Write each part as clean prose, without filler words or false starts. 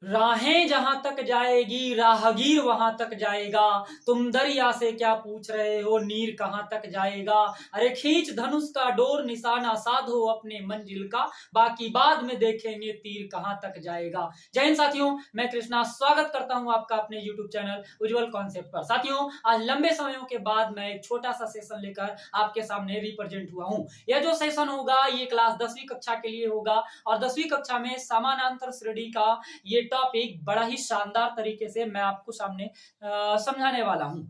राहें जहां तक जाएगी राहगीर वहां तक जाएगा। तुम दरिया से क्या पूछ रहे हो, नीर कहां तक जाएगा। अरे खींच धनुष का डोर, निशाना साधो अपने मंजिल का, बाकी बाद में देखेंगे तीर कहां तक जाएगा। जय हिंद साथियों, मैं कृष्णा स्वागत करता हूं आपका अपने YouTube चैनल उज्जवल कॉन्सेप्ट पर। साथियों, आज लंबे समयों के बाद मैं एक छोटा सा सेशन लेकर आपके सामने रिप्रेजेंट हुआ हूं। यह जो सेशन होगा ये क्लास 10वीं कक्षा के लिए होगा और 10वीं कक्षा में समानांतर श्रेणी का ये टॉपिक बड़ा ही शानदार तरीके से मैं आपको सामने समझाने वाला हूं।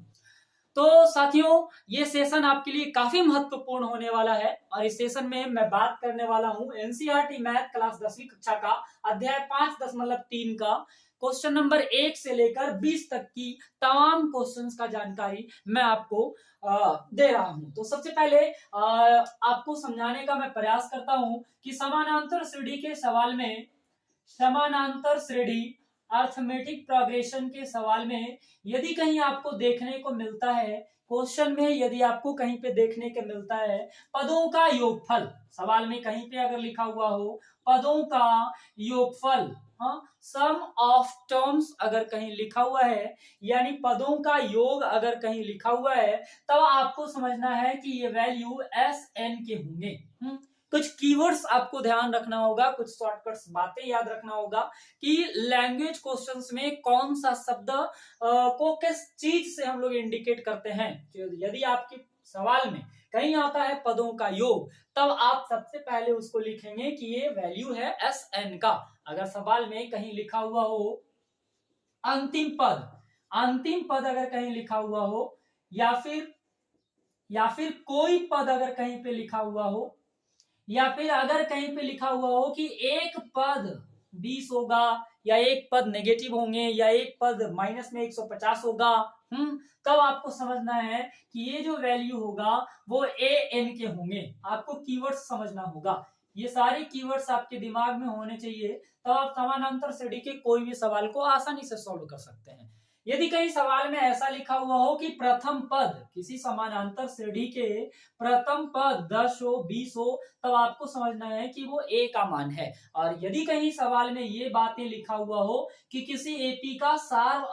तो साथियों, ये सेशन आपके लिए काफी महत्वपूर्ण होने वाला है और इस सेशन में मैं बात करने वाला हूं एनसीईआरटी मैथ क्लास 10वीं कक्षा का अध्याय 5.3 का क्वेश्चन नंबर 1 से लेकर 20 तक की तमाम क्वेश्चंस का जानकारी मैं आपको दे रहा हूं। तो सबसे पहले आपको समझाने का मैं प्रयास करता हूं कि समानांतर श्रेणी के सवाल में, समानांतर श्रेणी अर्थमेटिक प्रोग्रेशन के सवाल में यदि कहीं आपको देखने को मिलता है, क्वेश्चन में यदि आपको कहीं पे देखने को मिलता है पदों का योगफल, सवाल में कहीं पे अगर लिखा हुआ हो पदों का योगफल, सम ऑफ टर्म्स अगर कहीं लिखा हुआ है, यानी पदों का योग अगर कहीं लिखा हुआ है, तब आपको समझना है कि ये वैल्यू एस एन के होंगे। कुछ कीवर्ड्स आपको ध्यान रखना होगा, कुछ शॉर्टकट्स बातें याद रखना होगा कि लैंग्वेज क्वेश्चंस में कौन सा शब्द को किस चीज से हम लोग इंडिकेट करते हैं। यदि आपके सवाल में कहीं आता है पदों का योग, तब आप सबसे पहले उसको लिखेंगे कि ये वैल्यू है एस एन का। अगर सवाल में कहीं लिखा हुआ हो अंतिम पद, अंतिम पद अगर कहीं लिखा हुआ हो, या फिर कोई पद अगर कहीं पे लिखा हुआ हो, या फिर अगर कहीं पे लिखा हुआ हो कि एक पद 20 होगा, या एक पद नेगेटिव होंगे, या एक पद माइनस में 150 होगा, तब आपको समझना है कि ये जो वैल्यू होगा वो ए एन के होंगे। आपको कीवर्ड्स समझना होगा, ये सारे कीवर्ड्स आपके दिमाग में होने चाहिए, तब आप समानांतर श्रेणी के कोई भी सवाल को आसानी से सॉल्व कर सकते हैं। यदि कहीं सवाल में ऐसा लिखा हुआ हो कि प्रथम पद, किसी समानांतर श्रेणी के प्रथम पद 10 हो 20 हो, तब आपको समझना है कि वो ए का मान है। और यदि कहीं सवाल में ये बातें लिखा हुआ हो कि किसी एपी का सार्व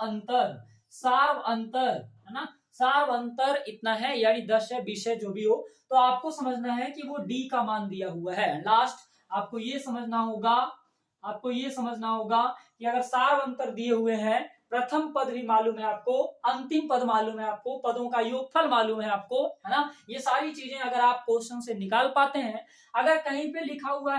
अंतर है ना, सार्व अंतर इतना है, यानी 10 है 20 है जो भी हो, तो आपको समझना है कि वो डी का मान दिया हुआ है। लास्ट आपको ये समझना होगा कि अगर सार्व अंतर दिए हुए हैं, प्रथम पद भी मालूम है आपको, अंतिम पद मालूम है आपको, पदों का योगफल मालूम है आपको, है ना, ये सारी चीजें अगर आप क्वेश्चन से निकाल पाते हैं। अगर कहीं पे लिखा हुआ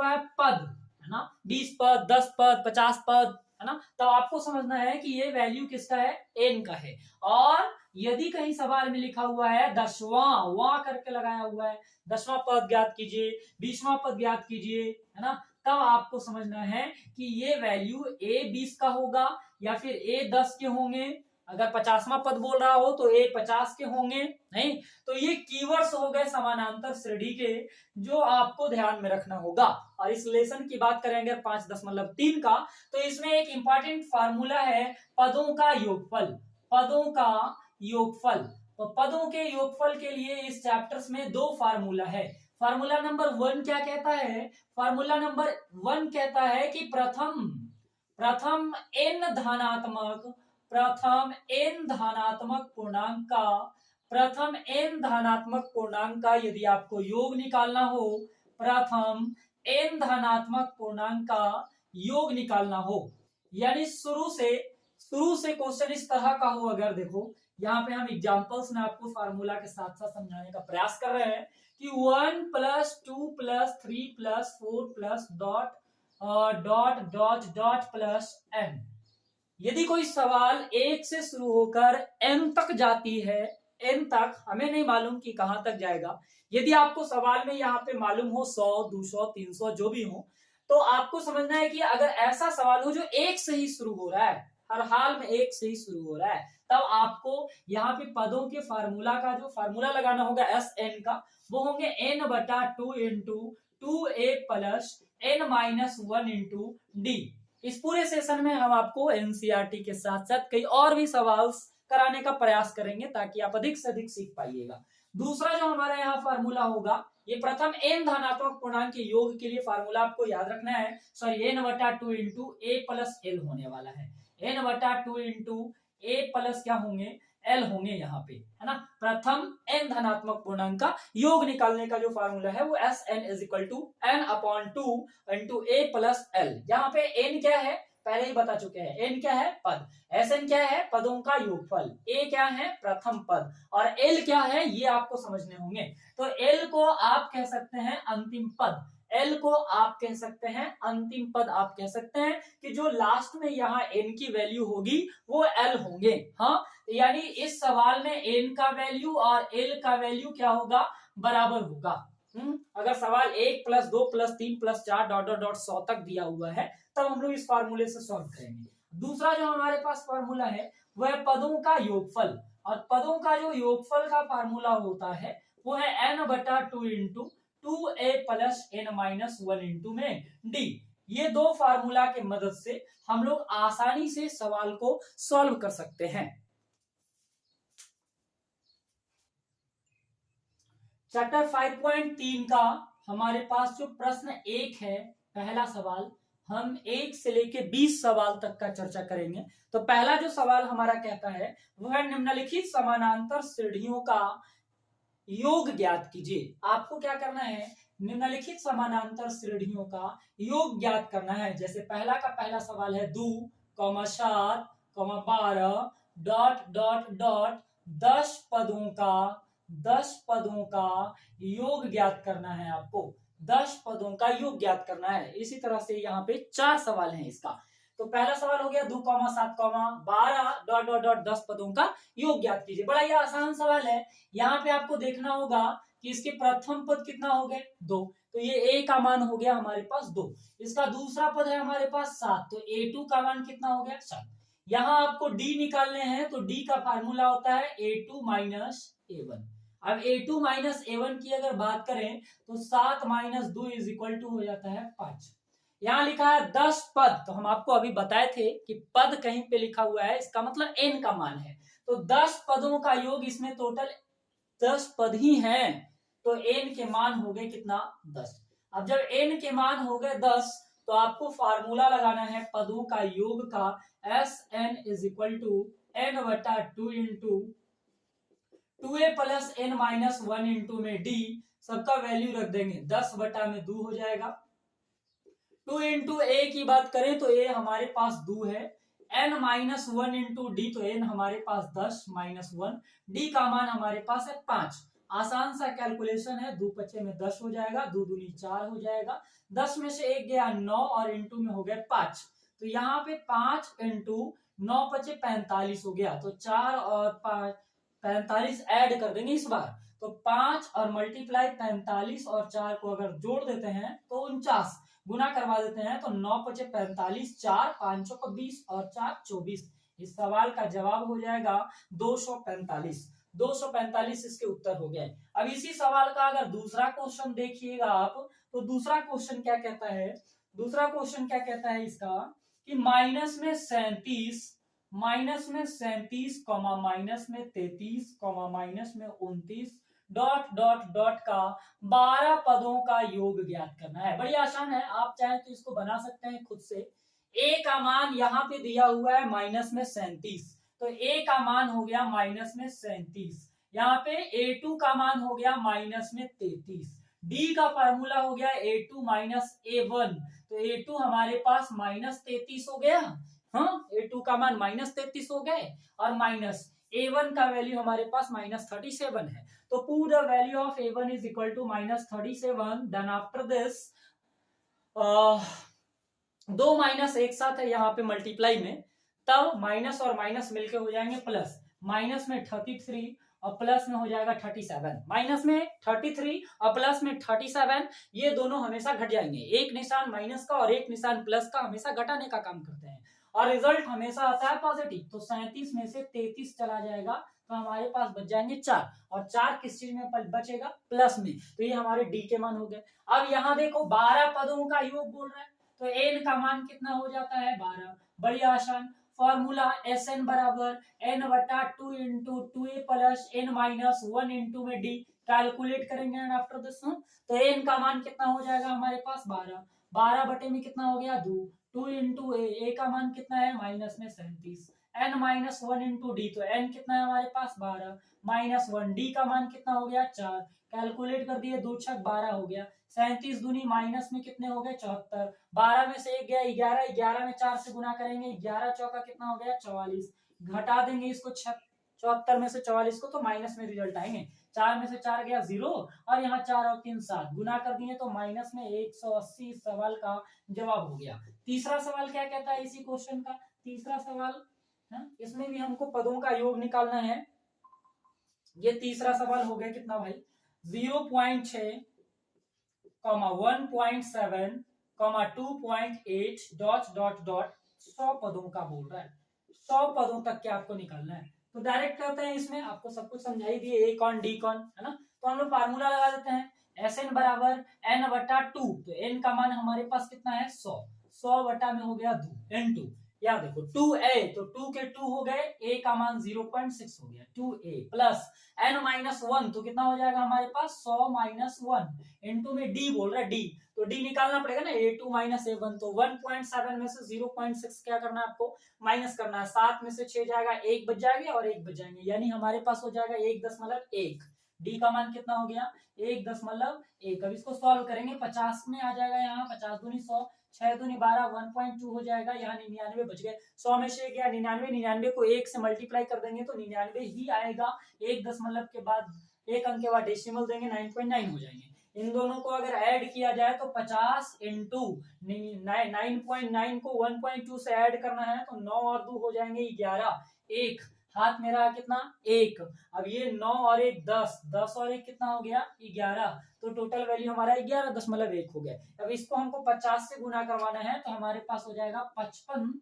है पद, है ना, 20 पद 10 पद 50 पद, है ना, तो आपको समझना है कि ये वैल्यू किसका है, एन का है। और यदि कहीं सवाल में लिखा हुआ है 10वां, वहां करके लगाया हुआ है, 10वां पद ज्ञात कीजिए, 20वां पद ज्ञात कीजिए, है ना, तब आपको समझना है कि ये वैल्यू ए 20 का होगा या फिर ए 10 के होंगे। अगर 50वां पद बोल रहा हो तो ए 50 के होंगे। नहीं, तो ये कीवर्ड्स हो गए समानांतर श्रेणी के, जो आपको ध्यान में रखना होगा। और इस लेसन की बात करेंगे 5.3 का, तो इसमें एक इंपॉर्टेंट फार्मूला है पदों का योगफल। तो पदों के योगफल के लिए इस चैप्टर्स में 2 फार्मूला है। फार्मूला नंबर 1 क्या कहता है? फार्मूला नंबर 1 कहता है कि प्रथम n धनात्मक पूर्णांक का यदि आपको योग निकालना हो, प्रथम n धनात्मक पूर्णांक का योग निकालना हो, यानी शुरू से क्वेश्चन इस तरह का हो। अगर देखो यहाँ पे हम एग्जांपल्स में आपको फार्मूला के साथ साथ समझाने का प्रयास कर रहे हैं कि 1 + 2 + 3 + 4 प्लस डॉट प्लस n। यदि कोई सवाल 1 से शुरू होकर n तक जाती है, n तक हमें नहीं मालूम कि कहां तक जाएगा। यदि आपको सवाल में यहाँ पे मालूम हो 100 200 300 जो भी हो, तो आपको समझना है कि अगर ऐसा सवाल हो जो 1 से ही शुरू हो रहा है, हर हाल में 1 से ही शुरू हो रहा है, तब आपको यहाँ पे पदों के फार्मूला का जो फार्मूला लगाना होगा एस एन का, वो होंगे n/2 × 2a + n-1 × d। इस पूरे सेशन में हम आपको एनसीईआरटी के साथ साथ कई और भी सवाल कराने का प्रयास करेंगे ताकि आप अधिक से अधिक सीख पाइएगा। दूसरा जो हमारा यहाँ फार्मूला होगा ये प्रथम n धनात्मक पूर्णांक के योग के लिए फार्मूला आपको याद रखना है। Sorry n/2 into A plus L होने वाला है। n/2 इंटू ए प्लस क्या होंगे, एल होंगे यहाँ पे, है ना। प्रथम n धनात्मक पूर्णांक का योग निकालने का जो फार्मूला है वो Sn is equal to n/2 into A plus L. यहाँ पे n क्या है पहले ही बता चुके हैं, n क्या है पद, Sn क्या है पदों का योगफल, a क्या है प्रथम पद, और l क्या है ये आपको समझने होंगे। तो l को आप कह सकते हैं अंतिम पद, l को आप कह सकते हैं अंतिम पद, आप कह सकते हैं कि जो लास्ट में यहाँ n की वैल्यू होगी वो l होंगे। हाँ, यानी इस सवाल में n का वैल्यू और l का वैल्यू क्या होगा, बराबर होगा। अगर सवाल 1 + 2 + 3 + 4 डॉट डॉट डॉट 100 तक दिया हुआ है तब हम लोग इस फार्मूले से सॉल्व करेंगे। दूसरा जो हमारे पास फार्मूला है वह पदों का योगफल, और पदों का जो योगफल का फार्मूला होता है वो है n/2 into 2a + n-1 into में d। ये दो फार्मूला के मदद से हम लोग आसानी से सवाल को सॉल्व कर सकते हैं। चैप्टर 5.3 का हमारे पास जो प्रश्न 1 है, पहला सवाल, हम 1 से लेके 20 सवाल तक का चर्चा करेंगे। तो पहला जो सवाल हमारा कहता है वह है निम्नलिखित समानांतर श्रेणियों का योग ज्ञात कीजिए। आपको क्या करना है, निम्नलिखित समानांतर श्रेणियों का योग ज्ञात करना है। जैसे पहला सवाल है 2, 7, 12 डॉट डॉट डॉट 10 पदों का योग ज्ञात करना है। आपको 10 पदों का योग ज्ञात करना है। इसी तरह से यहाँ पे 4 सवाल हैं इसका। तो पहला सवाल हो गया 2, 7, 12 डॉट डॉट डॉट 10 पदों का योग ज्ञात कीजिए। बड़ा ही आसान सवाल है। यहाँ पे आपको देखना होगा कि इसके प्रथम पद कितना हो गए, 2, तो ये a का मान हो गया हमारे पास 2। इसका दूसरा पद है हमारे पास 7, तो a2 का मान कितना हो गया 7। यहाँ आपको d निकालने हैं तो d का फार्मूला होता है a2 - a1। अब a2 - a1 की अगर बात करें तो 7 - 2 = हो जाता है 5। यहाँ लिखा है 10 पद, तो हम आपको अभी बताए थे कि पद कहीं पे लिखा हुआ है इसका मतलब n का मान है। तो 10 पदों का योग, इसमें टोटल 10 पद ही हैं, तो n के मान हो गए कितना 10। अब जब n के मान हो गए 10 तो आपको फार्मूला लगाना है पदों का योग का, Sn = n/2 into 2a + n-1 into में d। सबका वैल्यू रख देंगे, 10/2 हो जाएगा। 2 इंटू a की बात करें तो a हमारे पास 2 है, n-1 इंटू d, तो n हमारे पास 10 - 1, d का मान हमारे पास है 5। आसान सा कैलकुलेशन है, 2 × 5 में 10 हो जाएगा, 2 दूनी 4 हो जाएगा, 10 में से 1 गया 9 और इंटू में हो गया 5। तो यहाँ पे 5 इंटू 9 × 5 45 हो गया, तो 4 और 5 45 ऐड कर देंगे इस बार, तो 5 और मल्टीप्लाई 45 और 4 को अगर जोड़ देते हैं तो 49, गुना करवा देते हैं तो 9 × 5 45, 4 5 को 20 और 4 24। इस सवाल का जवाब हो जाएगा 245। 245 इसके उत्तर हो गए। अब इसी सवाल का अगर दूसरा क्वेश्चन देखिएगा आप, तो दूसरा क्वेश्चन क्या कहता है, दूसरा क्वेश्चन क्या कहता है इसका कि माइनस में 37, माइनस में 37, माइनस में 33, माइनस में 29 डॉट डॉट डॉट का 12 पदों का योग ज्ञात करना है। बड़ी आसान है, आप चाहे तो इसको बना सकते हैं खुद से। a का मान यहाँ पे दिया हुआ है माइनस में 37, तो a का मान हो गया माइनस में 37। यहाँ पे a2 का मान हो गया माइनस में 33। d का फार्मूला हो गया a2 - a1, तो a2 हमारे पास माइनस 33 हो गया। हाँ, a2 का मान माइनस 33 हो गए, और माइनस a1 का वैल्यू हमारे पास माइनस 37 है। तो put the value of a1 = -37। Then after this 2 minus एक साथ है यहाँ पे मल्टीप्लाई में, तब माइनस और माइनस मिलके हो जाएंगे प्लस, माइनस में 33 और प्लस में हो जाएगा 37। माइनस में 33 और प्लस में 37, ये दोनों हमेशा घट जाएंगे। एक निशान माइनस का और एक निशान प्लस का हमेशा घटाने का काम करते हैं, और रिजल्ट हमेशा आता है पॉजिटिव। तो 37 में से 33 चला जाएगा, तो हमारे पास बच जाएंगे 4, और 4 किस चीज में बचेगा, प्लस में, तो ये हमारे डी के मान हो गए। अब यहाँ देखो 12 पदों का योग बोल रहा है, तो n का मान कितना हो जाता है 12। बड़ी आसान formula, Sn = n/2 into 2a + n-1 into में d। कैलकुलेट करेंगे एंड आफ्टर दिस तो एन का मान कितना हो जाएगा हमारे पास 12, 12 बटे में कितना हो गया 2, 2 इंटू ए का मान कितना है माइनस में 37, एन माइनस 1 इंटू डी, तो एन कितना है हमारे पास 12 माइनस 1, डी का मान कितना हो गया 4, कैलकुलेट कर दिए 2 छक 12 हो गया, 37 दूनी माइनस में कितने हो गए 74, 12 में से 1 गया 11, 11 में 4 से गुना करेंगे 11 चौका कितना हो गया 44, घटा देंगे इसको 74 में से 44 को तो माइनस में रिजल्ट आएंगे, 4 में से 4 गया 0 और यहाँ 4 और 3 7 गुना कर दिए तो माइनस में 180 सवाल का जवाब हो गया। तीसरा सवाल क्या कहता है इसी क्वेश्चन का, तीसरा सवाल इसमें भी हमको पदों का योग निकालना है। ये तीसरा सवाल हो गया कितना भाई 0.6, 1.7, 2.8 डॉट डॉट डॉट 100 पदों का बोल रहा है, 100 पदों तक के आपको निकालना है। तो डायरेक्ट करते हैं, इसमें आपको सब कुछ समझाई दिए, ए कौन डी कौन है ना, तो हम लोग फार्मूला लगा देते हैं एस एन बराबर एन बटा 2, तो एन का मान हमारे पास कितना है 100, 100 बटा में हो गया 2 एन 2, या देखो 2a तो 2 के 2 हो गए, a का मान 0.6 हो गया 2a प्लस n माइनस 1 तो कितना हो जाएगा हमारे पास 100 माइनस 1 इंटू में d बोल रहा है d, तो d निकालना पड़ेगा ना a2 माइनस a1, तो 1.7 में से 0.6 क्या करना है आपको माइनस करना है, 7 में से 6 जाएगा 1 बच जाएंगे और 1 बच जाएंगे, यानी हमारे पास हो जाएगा 1.1, d का मान कितना हो गया 1.1। अब इसको सॉल्व करेंगे 50 में आ जाएगा, यहाँ 50 दूनी 100, 6 दूनी 12, 1.2 हो जाएगा, यहाँ 99 बच गए, 100 में से गया 99, 99 को 1 से मल्टीप्लाई कर देंगे तो 99 ही आएगा, 1 दशमलव के बाद 1 अंक के बाद डेसिमल देंगे 9.9 हो जाएंगे। इन दोनों को अगर ऐड किया जाए तो 50 इंटू 9.9 को 1.2 से ऐड करना है तो 9 और 2 हो जाएंगे 11, 1 हाथ मेरा कितना 1, अब ये 9 और 1 10, 10 और 1 कितना हो गया 11, तो टोटल वैल्यू हमारा 11.1 हो गया। अब इसको हमको 50 से गुना करवाना है तो हमारे पास हो जाएगा 55,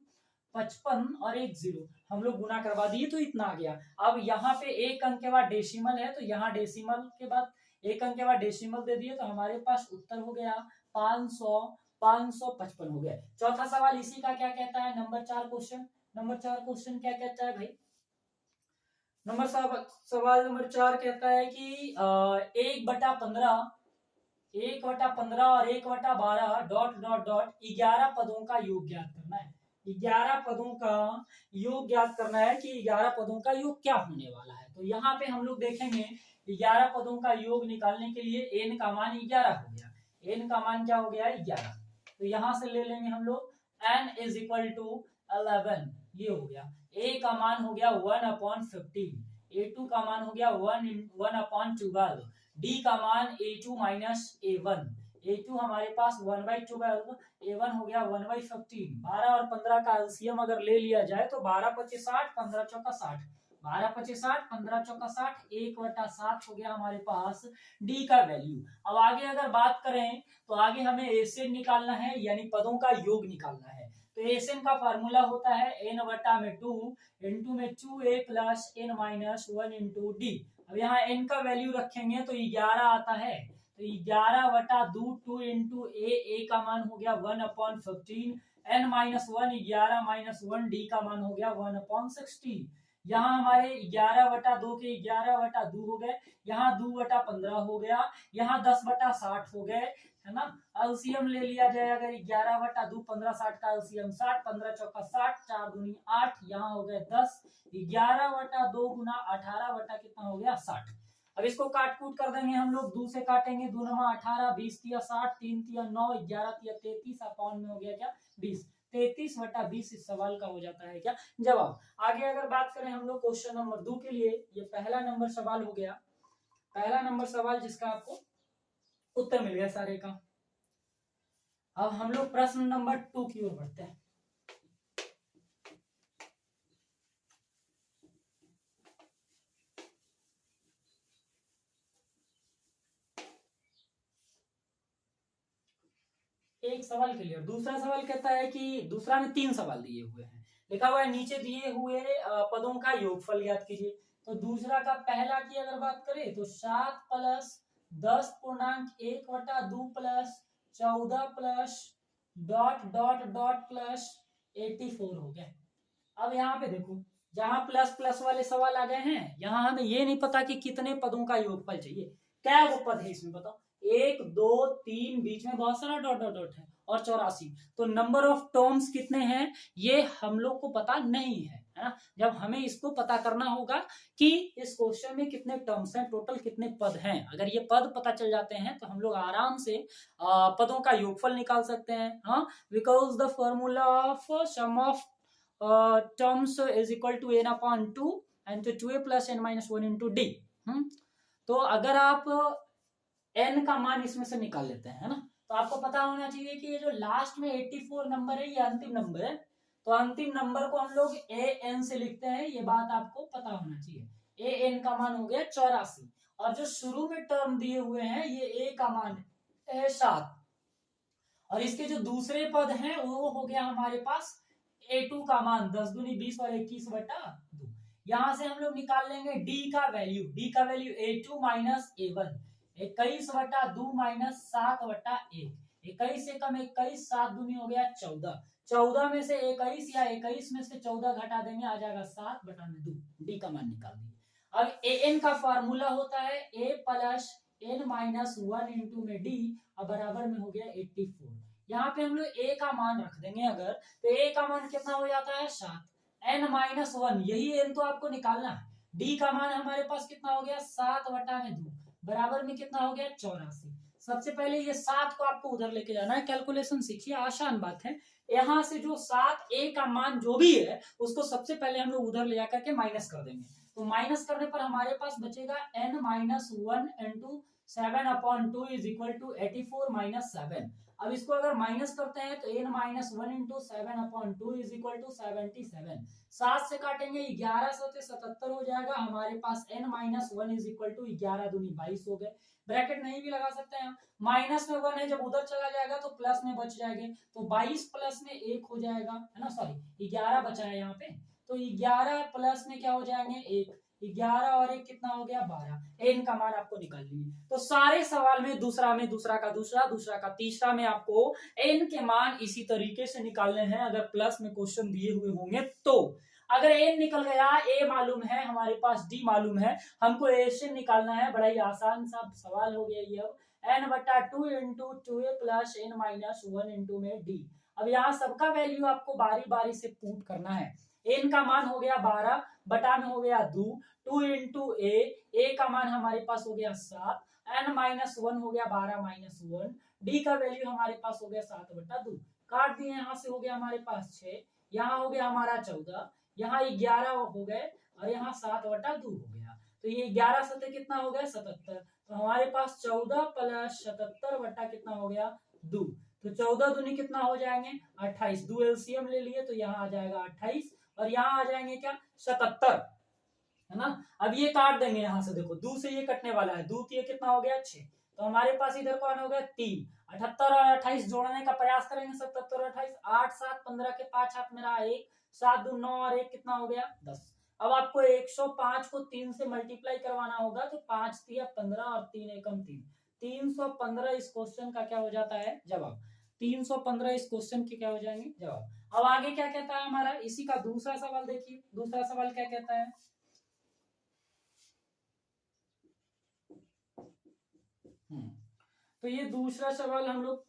55 और 1 0, हम लोग गुना करवा दिए तो इतना आ गया। अब यहाँ पे 1 अंक के बाद डेसिमल है तो यहाँ डेसिमल के बाद 1 अंक के बाद डेसिमल दे दिए तो हमारे पास उत्तर हो गया 555 हो गया। चौथा सवाल इसी का क्या कहता है, नंबर 4 क्वेश्चन, नंबर 4 क्वेश्चन क्या कहता है भाई, सवाल नंबर 4 कहता है कि 1/15 और 1/12 डॉट डॉट डॉट 11 पदों का योग ज्ञात करना है, 11 पदों का योग ज्ञात करना है कि 11 पदों का योग क्या होने वाला है। तो यहाँ पे हम लोग देखेंगे 11 पदों का योग निकालने के लिए n का मान 11 हो गया, n का मान क्या हो गया 11, तो यहाँ से ले लेंगे हम लोग n इज इक्वल टू 11, ये हो गया, a का मान हो गया 1/15, a2 का मान हो गया 1/12, d का मान a2 माइनस a1, a2 हमारे पास 1/12, a1 हो गया 1/15, 12 और 15 का एलसीएम अगर ले लिया जाए तो 12 25 60, 15 चौका 60, 12 25 60, 15 चौका 60, 1/7 हो गया हमारे पास डी का वैल्यू। अब आगे अगर बात करें तो आगे हमें एसएन निकालना है, यानी पदों का योग निकालना है। तो एसएन का फार्मूला होता है n बटा में 2 इंटू में 2a plus n minus 1 into D. अब यहाँ n का वैल्यू रखेंगे तो 11 आता है, तो 11 बटा 2 इंटू a का मान हो गया 1/15, n माइनस 1 11 माइनस 1 डी का मान हो गया 1/60। यहाँ हमारे 11/2 के 11/2 हो गए, यहाँ 2/15 हो गया, यहाँ 10/60 हो गए, है ना। एलसीएम ले लिया जाए अगर 11/2 15/60 का एलसीएम 60, 15 चौका 60, 4 दूनी 8, यहाँ हो गए 10, 11/2 गुना 18 बटा कितना हो गया 60। अब इसको काट कूट कर देंगे हम लोग, 2 से काटेंगे, 2 9 18, 20 तिया 60, 3 तिया 9, 11 तिया 33, अपॉन में हो गया क्या 20, 33/20 इस सवाल का हो जाता है क्या जवाब। आगे अगर बात करें हम लोग क्वेश्चन नंबर 2 के लिए, ये पहला नंबर सवाल हो गया, पहला नंबर सवाल जिसका आपको उत्तर मिल गया सारे का। अब हम लोग प्रश्न नंबर 2 की ओर बढ़ते हैं। एक सवाल क्लियर। दूसरा सवाल कहता है कि दूसरा में 3 सवाल दिए हुए हैं, लिखा हुआ है नीचे दिए हुए पदों का योगफल ज्ञात कीजिए। तो दूसरा का पहला की अगर बात करें तो 7 plus 10.1/2 plus 14 plus dot dot dot plus 84 हो गया। अब यहाँ पे देखो, जहां प्लस प्लस वाले सवाल आ गए हैं, यहाँ हमें ये नहीं पता कि कितने पदों का योगफल चाहिए, क्या है वो पद है इसमें बताओ? 1 2 3, बीच में बहुत सारा डॉट डॉट डॉट है, और 84। तो नंबर ऑफ टर्म्स कितने हैं ये हम लोग को पता नहीं है ना। जब हमें इसको पता करना होगा कि इस क्वेश्चन में कितने टर्म्स हैं, टोटल कितने पद हैं, अगर ये पद पता चल जाते हैं तो हम लोग आराम से पदों का योगफल निकाल सकते हैं। हाँ, because the formula of sum of terms is equal to n upon 2 and 2a plus n minus 1 into D. तो अगर आप n का मान इसमें से निकाल लेते हैं, है ना, तो आपको पता होना चाहिए कि ये जो लास्ट में 84 नंबर है ये अंतिम नंबर है, तो अंतिम नंबर को हम लोग an से लिखते हैं, ये बात आपको पता होना चाहिए। an का मान हो गया 84, और जो शुरू में टर्म दिए हुए हैं ये a का मान है 7, और इसके जो दूसरे पद हैं वो हो गया हमारे पास a2 का मान 10 दूनी 20 और 21/2। यहां से हम लोग निकाल लेंगे d का वैल्यू, d का value a2 minus a1, 21/2 minus 7/1, 21 से कम 21, 7 दूनी हो गया 14, 14 में से 21 या 21 में से 14 घटा देंगे, आ जाएगा 7/2, डी का मान निकाल दिए। अब an का फॉर्मूला होता है a plus n minus 1 into में d, अब बराबर में हो गया 84। यहाँ पे हम लोग a का मान रख देंगे अगर, तो a का मान कितना हो जाता है 7, n माइनस 1, यही n तो आपको निकालना है। d का मान हमारे पास कितना हो गया 7/2, बराबर में कितना हो गया 84। सबसे पहले ये 7 को आपको उधर लेके जाना है, कैलकुलेशन सीखिए, आसान बात है। यहाँ से जो 7 a का मान जो भी है उसको सबसे पहले हम लोग उधर ले जाकर के माइनस कर देंगे, तो माइनस करने पर हमारे पास बचेगा n minus 1 into 7/2 is equal to 84 minus 7। अब इसको अगर माइनस करते हैं तो n minus 1 into 7/2 is equal to 77। 7 से काटेंगे 11 से 77 हो जाएगा, हमारे पास n minus 1 is equal to 11 दूनी 22 हो गए। ब्रैकेट नहीं भी लगा सकते हैं, माइनस में 1 है, जब उधर चला जाएगा तो प्लस में बच जाएंगे, तो 22 प्लस में 1 हो जाएगा, है ना, सॉरी 11 बचा है यहाँ पे, तो 11 प्लस में क्या हो जाएंगे 1, 11 और 1 कितना हो गया 12। एन का मान आपको निकाल लीजिए। तो सारे सवाल में दूसरा का दूसरा का तीसरा में आपको एन के मान इसी तरीके से निकालने हैं, अगर प्लस में क्वेश्चन दिए हुए होंगे तो। अगर एन निकल गया, ए मालूम है हमारे पास, डी मालूम है, हमको ए से निकालना है, बड़ा ही आसान सा सवाल हो गया ये। अब n/2 into 2a plus n minus 1 into में डी। अब यहाँ सबका वैल्यू आपको बारी बारी से पुट करना है। n का मान हो गया 12, बटा में हो गया 2 इंटू ए का मान हमारे पास हो गया 7, n माइनस 1 हो गया 12 माइनस 1, डी का वैल्यू हमारे पास हो गया 7/2, काट दिए, यहाँ से हो गया हमारे पास 6, यहाँ हो गया हमारा 14, यहाँ 11 हो गए, और यहाँ 7/2 हो गया, तो ये 11 सतह कितना हो गया 77, तो हमारे पास 14 प्लस 77 बटा कितना हो गया 2, तो 14 दूनी कितना हो जाएंगे 28, 2 एलसीएम ले लिए तो यहाँ आ जाएगा 28, और यहाँ आ जाएंगे क्या 77, है ना। अब ये काट देंगे, यहाँ से देखो 2 से ये कटने वाला है, 2 ये कितना हो गया 6, तो हमारे पास इधर कौन हो गया 3, 78 और 28 जोड़ने का प्रयास करेंगे, 77 और 28, 8 7 15 के 5 हाथ मेरा 1, 7 2 9 और 1 कितना हो गया 10। अब आपको 105 को 3 से मल्टीप्लाई करवाना होगा, तो 5 3 15 और 3 एकम 3, 315 इस क्वेश्चन का क्या हो जाता है जवाब, 315 इस क्वेश्चन के क्या हो जाएंगे जवाब। अब आगे क्या कहता है हमारा, इसी का दूसरा सवाल देखिए, दूसरा सवाल क्या कहता है। तो ये दूसरा सवाल हम लोग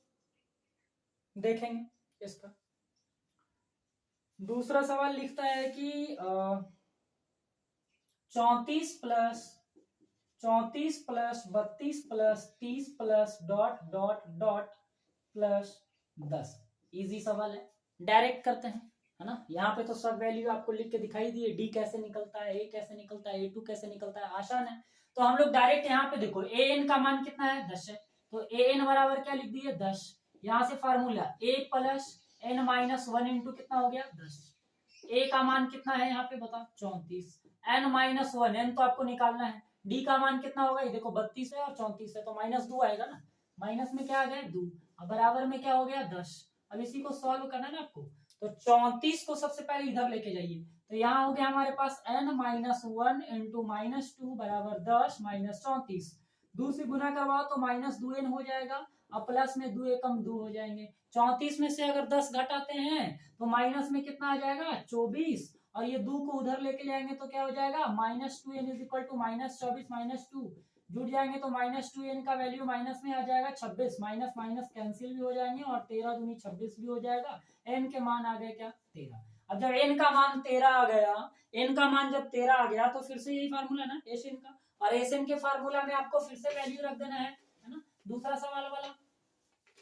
देखेंगे। इसका दूसरा सवाल लिखता है कि 34 plus 32 plus 30 plus dot dot dot plus 10। Easy सवाल है, डायरेक्ट करते हैं, है ना। यहाँ पे तो सब वैल्यू आपको लिख के दिखाई दिए, डी कैसे निकलता है, ए कैसे निकलता है, A2 कैसे निकलता है, आसान है। तो हम लोग डायरेक्ट यहाँ पे देखो an का मान कितना है 10 है, तो an बराबर क्या लिख दिए 10, यहाँ से formula a plus n minus 1 into कितना हो गया 10, a का मान कितना है यहाँ पे बताओ 34, n माइनस 1, n तो आपको निकालना है, d का मान कितना होगा, ये देखो 32 है और 34 है, तो माइनस 2 आएगा ना, माइनस में क्या आ गया 2, अब बराबर में क्या हो गया 10। अब इसी को सॉल्व करना है ना आपको, तो 34 को सबसे पहले इधर लेके जाइए, तो यहाँ हो गया हमारे पास n माइनस 1 इंटू माइनस 2 बराबर 10 माइनस 34, 2 से गुना करवाओ तो माइनस 2n हो जाएगा, अब प्लस में 2 एकम 2 हो जाएंगे, 34 में से अगर 10 घटाते हैं तो माइनस में कितना आ जाएगा 24, और ये 2 को उधर लेके जाएंगे तो क्या हो जाएगा -2n इज इक्वल टू -24 -2, जुड़ जाएंगे तो -2n का वैल्यू माइनस में आ जाएगा 26, माइनस माइनस कैंसिल भी हो जाएंगे और 13 दूनी 26 भी हो जाएगा। n के मान आ गए क्या 13। अब जब n का मान 13 आ गया, n का मान जब 13 आ गया तो फिर से यही फार्मूला ना एसएन का, और एसएन के फार्मूला में आपको फिर से वैल्यू रख देना है ना, दूसरा सवाल वाला।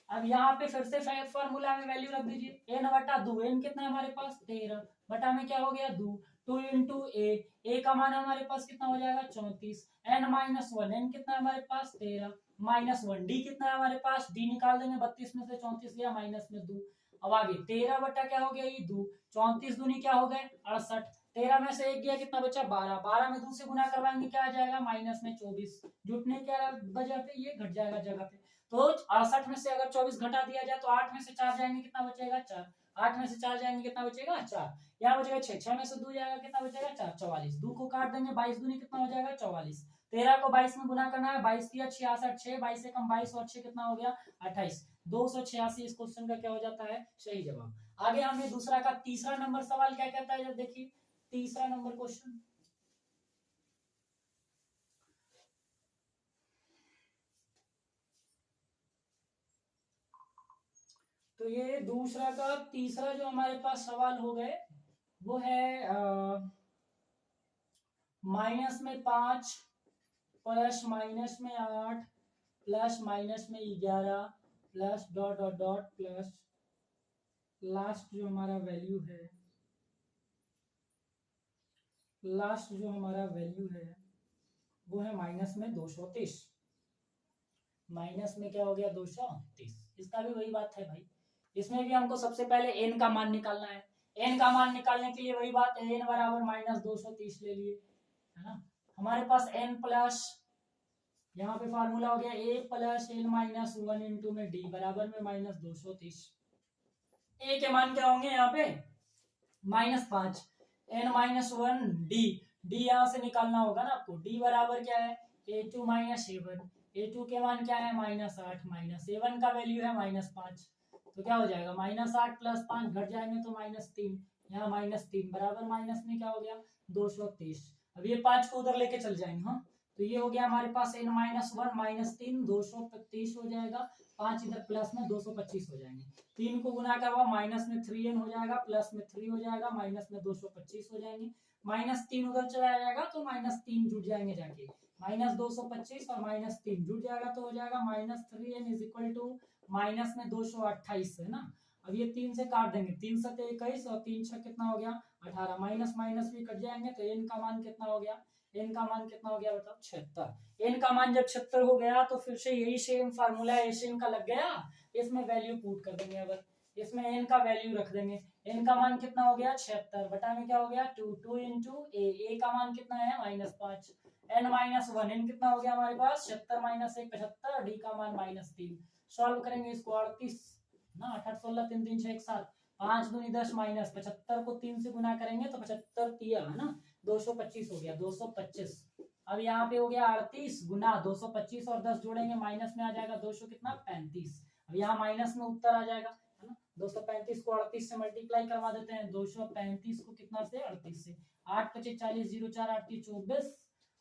अब यहाँ पे फिर से फार्मूला में वैल्यू रख दीजिए, n बटा 2, n कितना है हमारे पास 13, बटा में क्या हो गया 2, 2 इंटू ए का मान हमारे पास कितना हो जाएगा 34, n माइनस 1, n कितना है हमारे पास 13 माइनस 1, डी कितना है हमारे पास, डी निकाल देंगे 32 में से 34 गया माइनस में 2। अब आगे 13 बटा क्या हो गया ये 2, 34 दूनी क्या हो गए 68, 13 में से 1 गया कितना बचा 12, 12 में 2 से गुना करवाएंगे क्या आ जाएगा माइनस में 24, जुटने क्या वजह पे ये घट जाएगा जगह पे, तो 68 में से अगर 24 घटा दिया जाए तो 8 में से 4 जाएंगे कितना बचेगा 4, 8 में से 4 जाएंगे कितना बचेगा 4, यहाँ बचेगा 6, 6 में से 2 जाएगा कितना बचेगा 4, 44, 2 को काट देंगे 22 दूनी कितना हो जाएगा 44, 13 को 22 में गुना करना है, 22 किया 66, 6 22 से कम 22 और 6 कितना हो गया 28, 286 इस क्वेश्चन का क्या हो जाता है सही जवाब। आगे हमने दूसरा का तीसरा नंबर सवाल क्या कहता है, जब देखिए तीसरा नंबर क्वेश्चन, तो ये दूसरा का तीसरा जो हमारे पास सवाल हो गए वो है माइनस में 5 प्लस माइनस में 8 प्लस माइनस में 11 plus dot dot dot plus last जो हमारा वैल्यू है, लास्ट जो हमारा वैल्यू है वो है माइनस में 230, माइनस में क्या हो गया 230, इसका भी वही बात है भाई, इसमें भी हमको सबसे पहले n का मान निकालना है, n का मान निकालने के लिए वही बात है, n बराबर माइनस 230 ले लिए है ना, हमारे पास n प्लस यहाँ पे फार्मूला हो गया a plus n minus 1 into में d बराबर में माइनस 230, a के मान क्या होंगे यहाँ पे -5, n माइनस 1 d, d यहाँ से निकालना होगा ना आपको, d बराबर क्या है a2 माइनस a1, a2 के मान क्या है -8 माइनस a1 का वैल्यू है -5, तो क्या हो जाएगा -8 प्लस 5 घट जाएंगे तो -3, यहाँ -3 बराबर माइनस में क्या हो गया 230, अब ये 5 को उधर लेके चल जाएंगे, हाँ तो ये हो गया हमारे पास n माइनस 1 माइनस 3 225 हो जाएगा, 5 इधर प्लस में 225 हो जाएंगे, 3 को गुना करवा माइनस में 3n हो जाएगा, प्लस में 3 हो जाएगा, माइनस में 225 हो जाएंगे, -3 उधर चला जाएगा तो -3 जुट जाएंगे जाके, -225 और -3 जुट जाएगा तो हो जाएगा -3n is equal to minus में 228 है ना। अब ये 3 से काट देंगे, 3 7 21 और 3 6 कितना हो गया 18, माइनस माइनस भी कट जाएंगे तो n का मान कितना हो गया, n का मान कितना हो गया बताओ 76, n का मान जब 76 हो गया तो फिर से यही सेम फार्मूला एशियन का लग गया, इसमें वैल्यू पुट कर देंगे, अगर इसमें n का वैल्यू रख देंगे, n का मान कितना हो गया 76 बटा में क्या हो गया 2, 2 इंटू a का मान कितना है -5, n माइनस 1, n कितना हो गया हमारे पास 76 माइनस 1 75, d का मान -3, सॉल्व करेंगे इसको 38 ना 8 16 3 3 6 7, 5 दूनी 10 माइनस 75 को 3 से गुना करेंगे तो 75 तिया है ना 225 हो गया 225, अब यहाँ पे हो गया 38 गुना 225 और 10 जोड़ेंगे माइनस में आ जाएगा 200 कितना 35, अब यहाँ माइनस में उत्तर आ जाएगा है ना, 235 को 38 से मल्टीप्लाई करवा देते हैं, 235 को कितना से 38 से, 8 25 40 0 4 8 24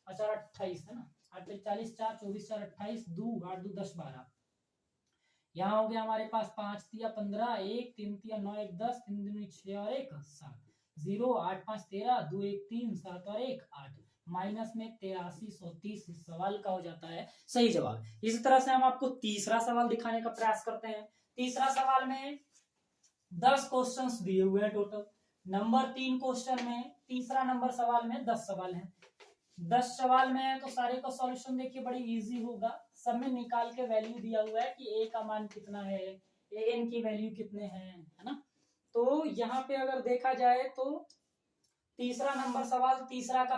और 4 28 है ना, 8 40 4 24 4 28 2 8 2 10 12, यहाँ हो गया हमारे पास 5 तिया 15 1 3 तिया 9 1 10 3 दूनी 6 और 1 7 0 8 5 13 2 1 3 7 और 1 8, माइनस में 8330 इस सवाल का हो जाता है सही जवाब। इसी तरह से हम आपको तीसरा सवाल दिखाने का प्रयास करते हैं। तीसरा सवाल में 10 क्वेश्चंस दिए हुए हैं टोटल, नंबर 3 क्वेश्चन में तीसरा नंबर सवाल में 10 सवाल हैं, 10 सवाल में है तो सारे का सॉल्यूशन देखिए बड़ी इजी होगा, सब में निकाल के वैल्यू दिया हुआ है कि a का मान कितना है, an की वैल्यू कितने हैं है ना। तो यहाँ पे अगर देखा जाए तो तीसरा नंबर सवाल तीसरा का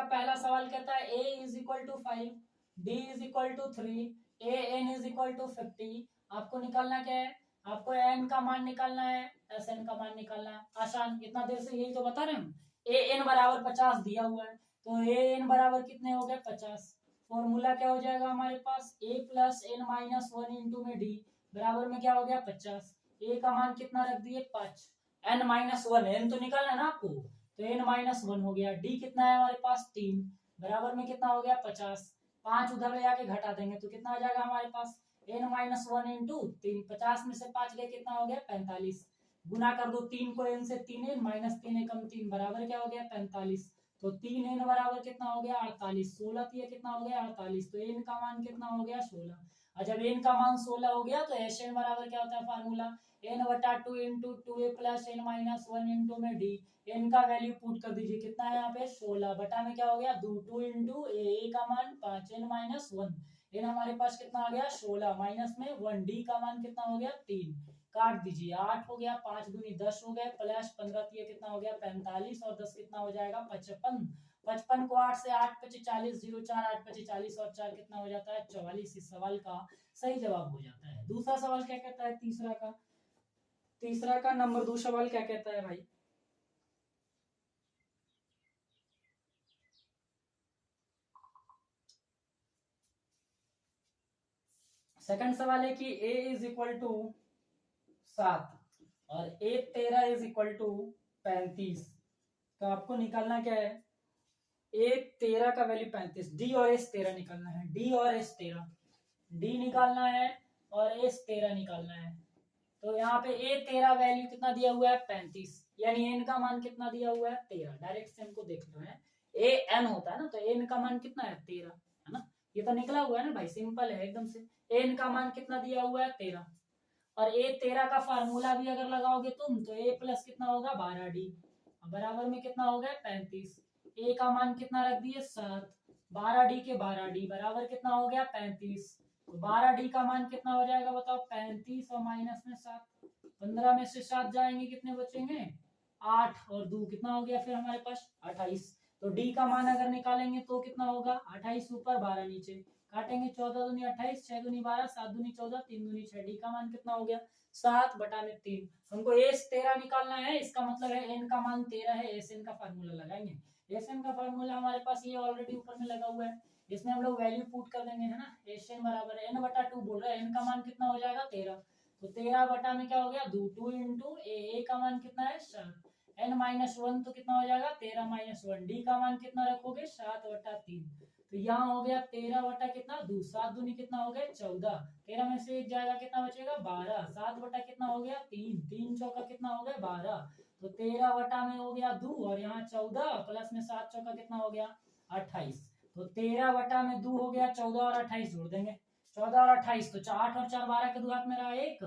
पहला सवाल कहता है a is equal to 5, d is equal to 3, an is equal to 50, आपको निकालना क्या है, आपको n का मान निकालना है, sn का मान निकालना है, आसान, इतना देर से यही तो बता रहे हैं हम। an बराबर 50 दिया हुआ है तो an बराबर कितने हो गए 50, फॉर्मूला क्या हो जाएगा हमारे पास a plus n minus 1 into में d बराबर में क्या हो गया 50, a का मान कितना रख दिए 5, n माइनस 1, n तो निकालना है ना आपको, तो n माइनस 1 हो गया, d कितना है हमारे पास 3 बराबर में कितना हो गया 50, 5 उधर ले जाके घटा देंगे तो कितना आ जाएगा हमारे पास n माइनस 1 इंटू 3, 50 में से 5 गए कितना हो गया 45, गुना कर दो 3 को n से 3n माइनस 3 एकम 3 बराबर क्या हो गया 45, तो 3n बराबर कितना हो गया 48, 16 ये कितना हो गया 48, तो n का मान कितना हो गया 16। और जब n का मान 16 हो गया तो Sn बराबर क्या होता है फार्मूला n बटा 2 into 2a plus n minus 1 into में d, n का वैल्यू पुट कर दीजिए कितना है यहाँ पे 16 बटा में क्या हो गया 2 इंटू a का मान 5 n माइनस 1, n हमारे पास कितना आ गया 16 माइनस में 1, d का मान कितना हो गया 3, काट दीजिए 8 हो गया 5 दूनी 10 हो गए प्लस 15 ये कितना हो गया 45 और 10 कितना हो जाएगा 55, 55 को 8 से 8 पचे 40, 0 4 8 पचे 40 और 4 कितना हो जाता है 44। इस सवाल का सही जवाब हो जाता है। दूसरा सवाल क्या कहता है तीसरा का नंबर 2 सवाल क्या कहता है भाई, सेकंड सवाल है कि a इज इक्वल टू 7 और a 13 इज इक्वल टू 35, तो आपको निकालना क्या है a 13 का वैल्यू 35, d और s 13 निकालना है, d और s 13, d निकालना है और s 13 निकालना है। तो यहाँ पे a 13 वैल्यू कितना दिया हुआ है 35, यानी n का मान कितना दिया हुआ है 13, डायरेक्ट से हमको देख लो है a n होता है ना, तो n का मान कितना है 13 है ना, ये तो निकला हुआ है ना भाई, सिंपल है एकदम से, n का मान कितना दिया हुआ है 13 और a 13 का फार्मूला भी अगर लगाओगे तुम तो a प्लस कितना होगा 12d बराबर में कितना हो गया 35, a का मान कितना रख दिए 7, 12d के 12d बराबर कितना हो गया 35, तो 12d का मान कितना हो जाएगा बताओ 35 और माइनस में 7, 15 में से 7 जाएंगे कितने बचेंगे 8 और 2 कितना हो गया फिर हमारे पास 28, तो d का मान अगर निकालेंगे तो कितना होगा 28 ऊपर 12 नीचे, काटेंगे 14 दूनी 28, 6 दूनी 12, 7 दूनी 14, 3 दूनी 6, डी का मान कितना हो गया 7 बटा में 3। हमको एस 13 निकालना है, इसका मतलब है एन का मान 13 है, एस एन का फार्मूला लगाएंगे, एस एन का फार्मूला हमारे पास ये ऑलरेडी ऊपर में लगा हुआ है, इसमें हम लोग वैल्यू पुट कर देंगे है ना, एस एन बराबर है एन बटा 2 बोल रहा है, एन का मान कितना हो जाएगा 13, तो 13 बटा में क्या हो गया 2 इंटू ए का मान कितना है 7, एन माइनस 1 तो कितना हो जाएगा 13 माइनस 1, डी का मान कितना रखोगे 7 बटा 3, तो यहाँ हो गया 13 बटा कितना 2, 7 दूनी कितना हो गया 14, 13 में से 1 जाएगा कितना बचेगा 12, 7 बटा कितना हो गया 3, 3 चौका कितना हो गया 12, तो 13 बटा में हो गया 2 और यहाँ 14 प्लस में 7 चौका कितना हो गया 28, तो 13 बटा में 2 हो गया 14 और 28 जोड़ देंगे 14 और 28, तो 8 और 4 12 के 2 हाथ में रहा 1,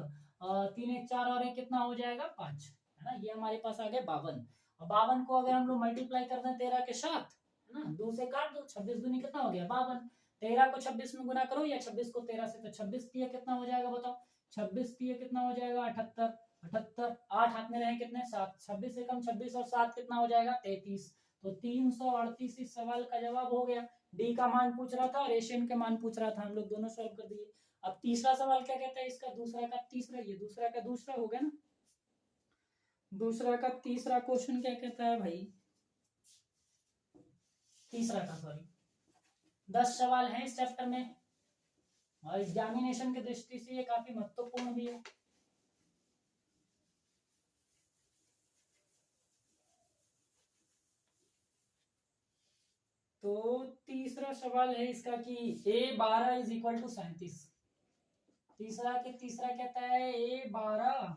3 1 4 और 1 कितना हो जाएगा 5 है ना, ये हमारे पास आ गया 52, और 52 को अगर हम लोग मल्टीप्लाई कर दें 13 के साथ है ना, 2 से काट दो 26 दूनी कितना हो गया 52, 13 को 26 में गुना करो या 26 को 13 से, तो 26 तिया कितना हो जाएगा बताओ 26 तिया कितना हो जाएगा 78, 78 8 हाथ में रहे कितने 7, 26 से कम 26 और 7 कितना हो जाएगा 33, तो 338 इस सवाल का जवाब हो गया। डी का मान पूछ रहा था और एशियन के मान पूछ रहा था, हम लोग दोनों सॉल्व कर दिए। अब तीसरा सवाल क्या कहता है इसका, दूसरा का तीसरा, ये दूसरा का दूसरा हो गया ना, दूसरा का तीसरा क्वेश्चन क्या कहता है भाई, तीसरा का सॉरी 10 सवाल हैं इस चैप्टर में और एग्जामिनेशन की दृष्टि से ये काफी महत्वपूर्ण भी है। तो तीसरा सवाल है इसका कि a12 इज इक्वल टू 37, तीसरा कहता है a12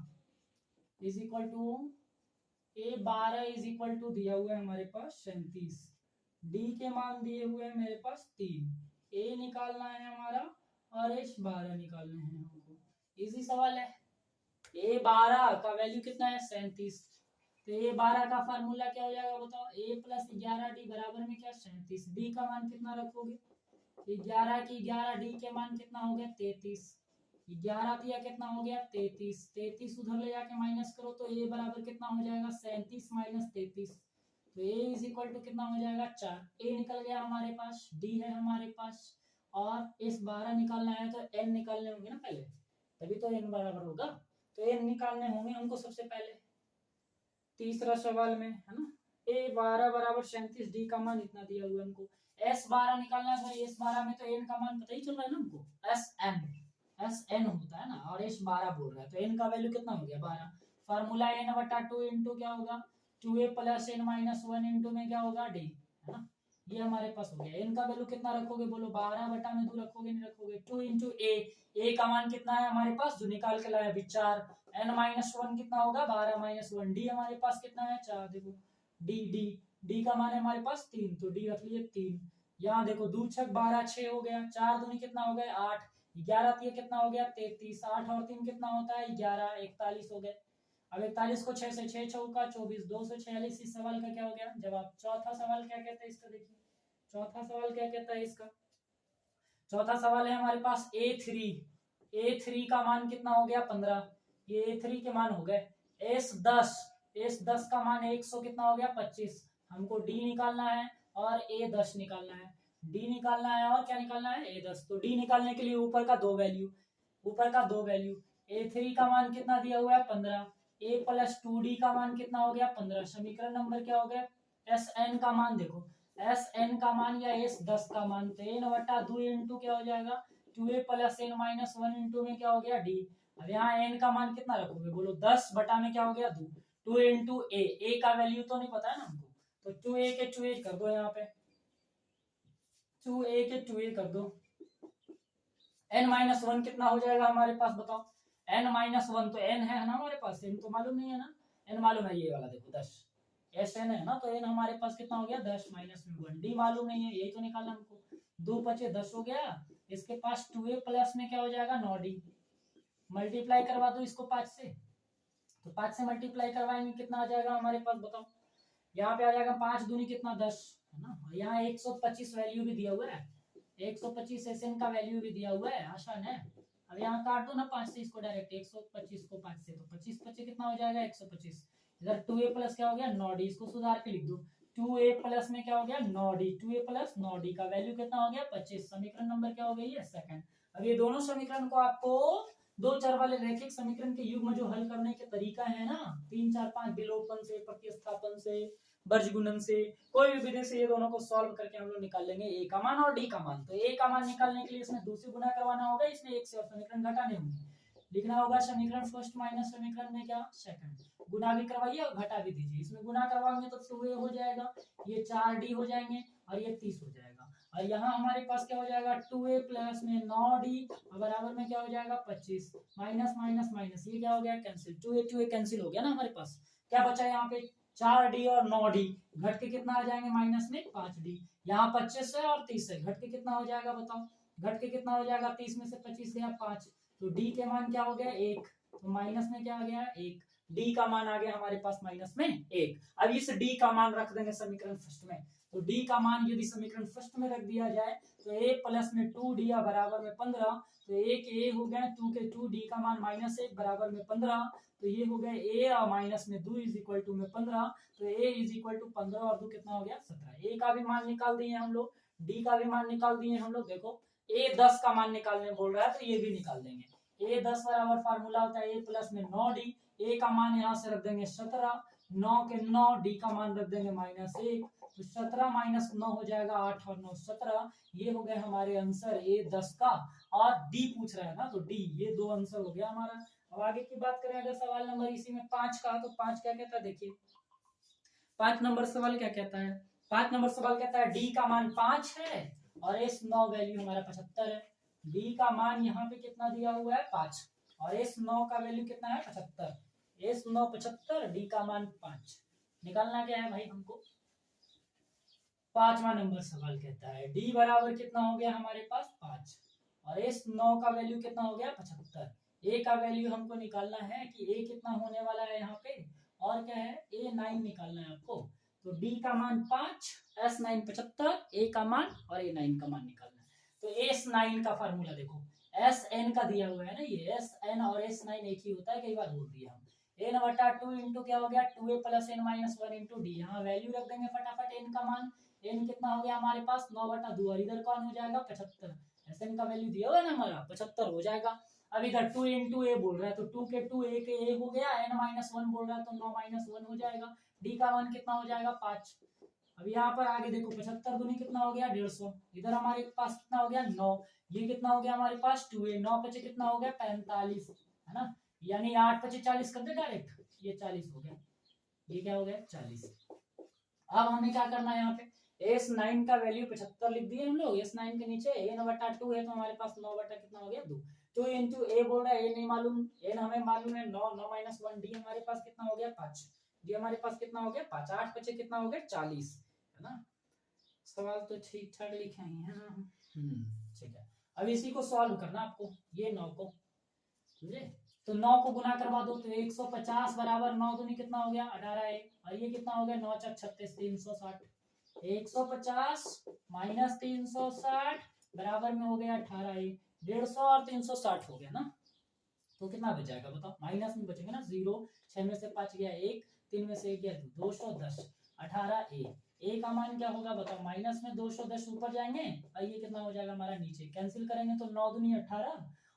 इज इक्वल टू दिया हुआ है हमारे पास 37, डी के मान दिए हुए हैं मेरे पास 3, ए निकालना है हमारा और h12 निकालना है हमको, इजी सवाल है। a12 का वैल्यू कितना है 37, तो a12 का फार्मूला क्या हो जाएगा बताओ, a प्लस 11d बराबर में क्या 37, d का मान कितना रखोगे 11 की 11, d के मान कितना हो गया 33, 11 दिया कितना हो गया 33, 33 उधर ले जाके माइनस करो तो a बराबर कितना हो जाएगा 37 माइनस 33, तो a इज इक्वल टू कितना हो जाएगा 4, a निकल गया हमारे पास, d है हमारे पास और इस 12 निकालना है तो n निकालने होंगे ना पहले, तभी तो n बराबर होगा, तो n निकालने होंगे हमको सबसे पहले तीसरा सवाल में है ना, a12 बराबर 37, d का मान इतना दिया हुआ हमको, s12 निकालना है तो s12 में तो n का मान पता ही चल रहा है ना हमको, sn होता है ना और s12 बोल रहा है, तो n का वैल्यू कितना हो गया 12, फार्मूला n बटा 2 इंटू क्या होगा 2a plus n minus 1 into में क्या होगा d है ना, ये हमारे पास हो गया। n का वैल्यू कितना रखोगे बोलो, 12/2 रखोगे नहीं रखोगे? 2 इंटू ए का मान कितना है हमारे पास जो निकाल के लाया अभी 4, n-1 कितना होगा 12-1, डी हमारे पास कितना है 4, देखो डी डी डी का मान है हमारे पास 3, तो डी रख लिए 3। यहाँ देखो 2 छक 12 6 हो गया, 4 दूनी कितना हो गया 8, 11 तीन कितना हो गया 33, 8 और 3 कितना होता है 11, 41 हो गए। अब 41 को 6 से 6 चौका 24, 246। इस सवाल का क्या हो गया जवाब। चौथा सवाल क्या कहता है इसका, देखिए चौथा सवाल क्या कहता है इसका। चौथा सवाल है हमारे पास A3 का मान कितना हो गया 15, ये A3 के मान हो गए। S10 का मान 100 कितना हो गया 25, हमको D निकालना है और A10 निकालना है। D निकालना है और क्या निकालना है A10। तो D निकालने के लिए ऊपर का दो वैल्यू A3 का मान कितना दिया हुआ है 15, A प्लस 2D का मान कितना हो गया 15। समीकरण नंबर क्या हो गया, SN का मान देखो, SN का मान या S10 का मान, तो n/2 इंटू क्या हो जाएगा 2a प्लस n-1 इंटू में क्या हो गया D। अब यहाँ n का मान कितना रखोगे बोलो, 10 बटा में क्या हो गया 2 इंटू a का वैल्यू तो नहीं पता है ना हमको, तो 2a के 2a कर दो, यहाँ पे 2a के 2a कर दो। n-1 कितना हो जाएगा हमारे पास बताओ, n-1 तो n है ना हमारे पास, n तो मालूम नहीं है ना, n मालूम है ये वाला देखो 10, SN है ना, तो n हमारे पास कितना हो गया 10 माइनस में 1, D मालूम नहीं है, यही तो निकालना हमको। 2 5 10 हो गया, इसके पास 2a प्लस में क्या हो जाएगा 9D, मल्टीप्लाई करवा दो इसको 5 से, तो 5 से मल्टीप्लाई करवाएंगे कितना आ जाएगा हमारे पास बताओ, यहाँ पे आ जाएगा 5 दूनी कितना 10 है ना, यहाँ 125 वैल्यू भी दिया हुआ है, 125 SN का वैल्यू भी दिया हुआ है, आसान है। अब यहाँ काट दो ना 5 से इसको डायरेक्ट, 125 को 5 से, तो 25 25 कितना हो जाएगा 125। इधर 2a प्लस क्या हो गया 9D, इसको सुधार के लिख दो, 2a प्लस में क्या हो गया 9D, 2a प्लस 9D का वैल्यू कितना हो गया 25। समीकरण नंबर क्या हो गई है सेकंड। अब ये दोनों समीकरण को आपको दो चर वाले रैखिक समीकरण के युग्म जो हल करने के तरीका है ना, 3 4 5 विलोपन से, प्रतिस्थापन से, बर्जगुणन से, कोई भी विधि से ये दोनों को सॉल्व करके हम लोग निकाल लेंगे ए का मान और डी का मान। तो ए का मान निकालने के लिए इसमें 2 से गुना करवाना होगा, इसलिए 1 से, और समीकरण घटाने होंगे, लिखना होगा समीकरण फर्स्ट माइनस समीकरण में क्या सेकंड, गुना भी करवाइए और घटा भी दीजिए। इसमें गुना करवाएंगे तो 2a हो जाएगा, ये 4d हो जाएंगे और ये 30 हो जाएगा, और यहाँ हमारे पास क्या हो जाएगा 2a प्लस में 9d बराबर में क्या हो जाएगा 25, माइनस माइनस माइनस ये क्या हो गया कैंसिल, 2a कैंसिल हो गया ना हमारे पास, क्या बचा यहाँ पे 4d और 9d, घट के कितना आ जाएंगे माइनस में 5d, यहाँ 25 है और 30 है, घट के कितना हो जाएगा बताओ, घट के कितना हो जाएगा 30 में से 25 गया 5, तो d के मान क्या हो गया 1, तो माइनस में क्या आ गया 1, d का मान आ गया हमारे पास माइनस में 1। अब इस d का मान रख देंगे समीकरण फर्स्ट में, तो d का मान यदि समीकरण फर्स्ट में रख दिया जाए तो a प्लस में 2d बराबर में 15, तो एक a हो गया 2 के 2, d का मान -1 बराबर में 15, तो ये हो गया a और माइनस में 2 इज इक्वल टू में 15, तो a इज इक्वल टू 15 और 2 कितना हो गया 17। a का भी मान निकाल दिए हम लोग, d का भी मान निकाल दिए हम लोग, देखो a 10 का मान निकालने बोल रहा है तो ये भी निकाल देंगे। a 10 बराबर फार्मूला होता है a प्लस में 9d, a का मान यहाँ से रख देंगे 17, 9 के 9, d का मान रख देंगे -1, तो 17 माइनस 9 हो जाएगा 8 और 9 17, ये हो गए हमारे आंसर a 10 का, और d पूछ रहा है ना तो d, ये दो आंसर हो गया हमारा। अब आगे की बात करें अगर सवाल नंबर इसी में 5 का, तो 5 क्या कहता है देखिए, 5 नंबर सवाल क्या कहता है, 5 नंबर सवाल कहता है d का मान 5 है और S9 वैल्यू हमारा 75 है, d का मान यहाँ पे कितना दिया हुआ है 5 और S9 का वैल्यू कितना है 75, S9 75, d का मान 5, निकालना क्या है भाई हमको। 5वां नंबर सवाल कहता है d बराबर कितना हो गया हमारे पास 5 और S9 का वैल्यू कितना हो गया 75, a का वैल्यू हमको निकालना है कि a कितना होने वाला है यहाँ पे, और क्या है a9 निकालना है आपको, तो d का मान 5, S9 75, a का मान और a9 का मान निकालना है। तो S9 का फार्मूला देखो, SN का दिया हुआ है ना, ये SN और S9 एक ही होता है, कई बार बोल दिया हम, n/2 इंटू क्या हो गया 2a plus n-1 into d, यहाँ वैल्यू रख देंगे फटाफट, n का मान, n कितना हो गया हमारे पास 9/2 और इधर कौन हो जाएगा 75, SN का वैल्यू दिया हुआ है ना हमारा 75 हो जाएगा। अब इधर 2 इंटू ए बोल रहा है तो 2 के 2 a के a हो गया, n-1 बोल रहा है तो 9 - 1 हो जाएगा, d का मान कितना हो जाएगा 5। अब यहाँ पर आगे देखो 75 दूनी कितना हो गया 150, इधर हमारे पास कितना हो गया 9, ये कितना हो गया हमारे पास 2a, 9 5 कितना हो गया 45 है ना, यानी 8 5 40 कर दे डायरेक्ट, ये 40 हो गया, ये क्या हो गया 40। अब हमें क्या करना है यहाँ पे, S9 का वैल्यू 75 लिख दिए हम लोग। S9 के नीचे n/2 है तो हमारे पास 9 बटा कितना हो गया 2। 2 इंटू ए बोल रहा है, ए नहीं मालूम, n हमें मालूम है 9, 9 माइनस 1, डी हमारे पास कितना हो गया 5, डी हमारे पास कितना हो गया 5, 8 बचे कितना हो गया 40, है ना। सवाल तो ठीक ठाक लिखे हैं। ठीक है, अब इसी को सॉल्व करना आपको, ये 9 को, समझे। तो 9 को गुना करवा दो तो 150 बराबर 9 दूनी कितना हो गया 18 है, और ये कितना हो गया 9 × 36 360। 150 माइनस 360 बराबर में हो गया 18 है, 150 और 360 हो गया ना। तो कितना बच जाएगा बताओ, माइनस में बचेंगे ना 0, 6 में से 5 गया 1, 3 में से 1 गया 2, 210, 18 ए का मान क्या होगा बताओ, माइनस में 210 ऊपर जाएंगे और ये कितना हो जाएगा हमारा नीचे, कैंसिल करेंगे तो 9 दूनी 18,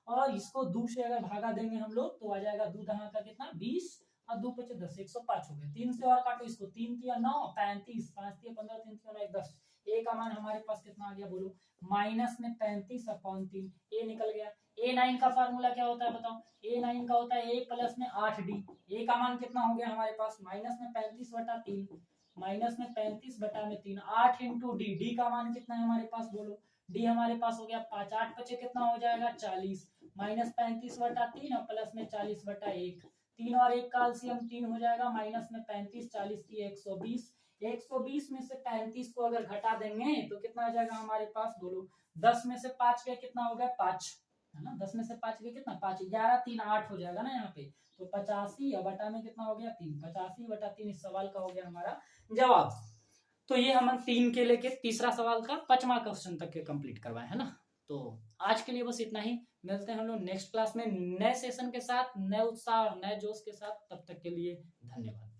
और इसको 2 से अगर भागा देंगे हम लोग तो आ जाएगा 2 दहा का कितना 20 और 2 पचे 10, 105 हो गया। 3 से और काटो इसको, 3 तिया 9, 35, 5 तिया 15, 3 तिया 9, 10। ए का मान हमारे पास कितना आ गया बोलो, माइनस में 35/3, ए निकल गया। A9 का फार्मूला क्या होता है बताओ, A9 का होता है a प्लस में 8d। ए का मान कितना हो गया हमारे पास, माइनस में 35/3, माइनस में 35/3, 8 इंटू डी, डी का मान कितना है हमारे पास बोलो, डी हमारे पास हो गया 5, 8 बचे कितना हो जाएगा 40, माइनस 35/3 और प्लस में 40/1, 3 और 1 का एलसीएम 3 हो जाएगा, माइनस में 35, 40 की 120, 120 में से 35 को अगर घटा देंगे तो कितना आ जाएगा हमारे पास बोलो, 10 में से 5 गया कितना हो गया 5, है ना, 10 में से 5 गया कितना 5, 11 3 8 हो जाएगा ना यहाँ पे, तो 85 और बटा में कितना हो गया 3, 85/3 इस सवाल का हो गया हमारा जवाब। तो ये हम 3 के लेके तीसरा सवाल का 5वां क्वेश्चन तक के कंप्लीट करवाए, है ना। तो आज के लिए बस इतना ही, मिलते हैं हम लोग नेक्स्ट क्लास में नए सेशन के साथ, नए उत्साह और नए जोश के साथ। तब तक के लिए धन्यवाद।